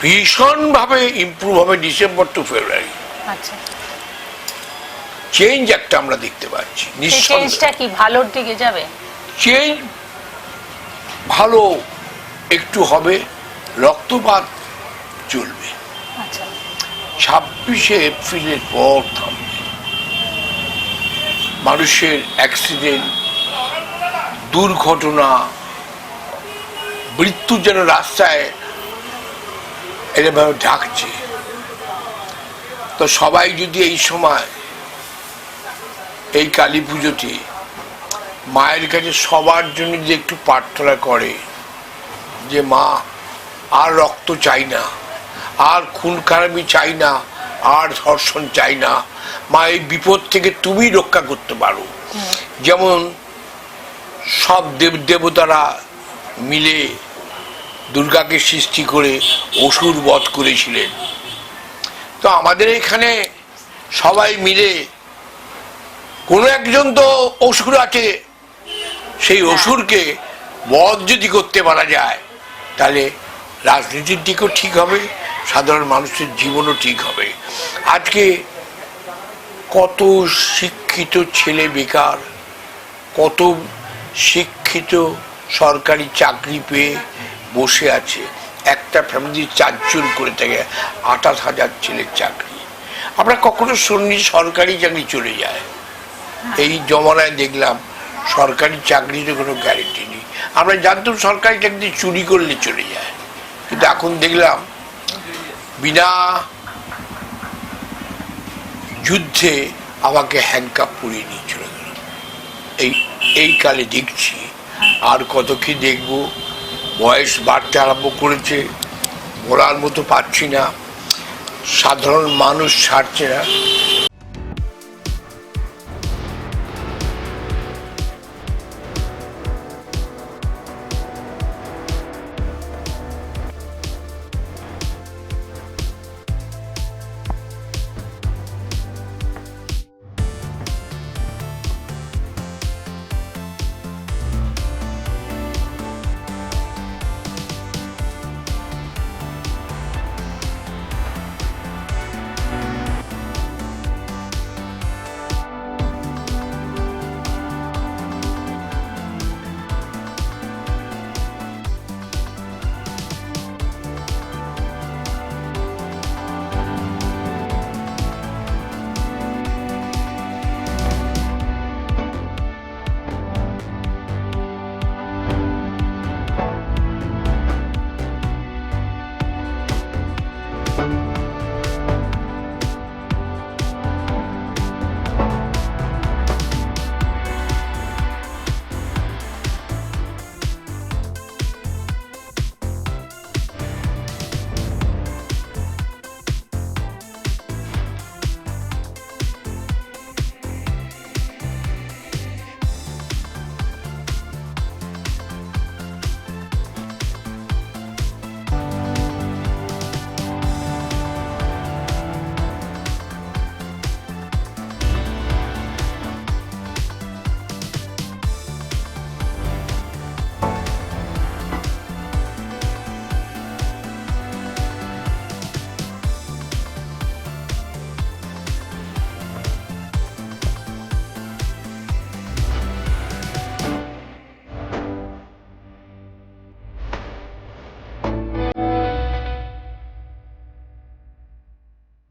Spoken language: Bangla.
ভীষণভাবে ইমপ্রুভ হবে ডিসেম্বর টু ফেব্রুয়ারি। আচ্ছা, চেঞ্জ একটা আমরা দেখতে পাচ্ছি। চেঞ্জটা কি ভালোর দিকে যাবে? চেঞ্জ ভালো একটু হবে, রক্তপাত চলবে। আচ্ছা, 26শে এপ্রিলের পর থামবে। মানুষের অ্যাক্সিডেন্ট, দুর্ঘটনা, মৃত্যু যেন রাস্তায় এরকমভাবে ঢাকছে। তো সবাই যদি এই সময় এই কালী পুজোতে মায়ের কাছে সবার জন্য যে একটু প্রার্থনা করে যে মা আর রক্ত চাই না, আর খুন খারাপি চাই না, আর ধর্ষণ চাই না, মা এই বিপদ থেকে তুমি রক্ষা করতে পারো। যেমন সব দেবদেবতারা মিলে দুর্গাকে সৃষ্টি করে অসুর বধ করেছিলেন, তো আমাদের এখানে সবাই মিলে কোনো একজন তো অসুর আছে, সেই অসুরকে বধ যদি করতে পারা যায় তাহলে রাজনীতির দিকও ঠিক হবে, সাধারণ মানুষের জীবনও ঠিক হবে। আজকে কত শিক্ষিত ছেলে বেকার, কত শিক্ষিত সরকারি চাকরি পেয়ে বসে আছে। একটা ফ্যামিলি 4 জন করে থাকে, 28,000 ছেলের চাকরি। আমরা কখনো শুনিনি সরকারি চাকরি চলে যায়। এই জমানায় দেখলাম সরকারি চাকরির কোনো গ্যারেন্টি নেই। আমরা জানতাম সরকারি চাকরি চুরি করলে চলে যায়, কিন্তু এখন দেখলাম বিনা যুদ্ধে আমাকে হ্যান্ডকাপ পরিয়ে নিয়ে চলে গেল। এই কালে দেখছি, আর কত কি দেখবো। বয়স বাড়তে আরম্ভ করেছে, বলার মতো পাচ্ছি না, সাধারণ মানুষ ছাড়ছে না।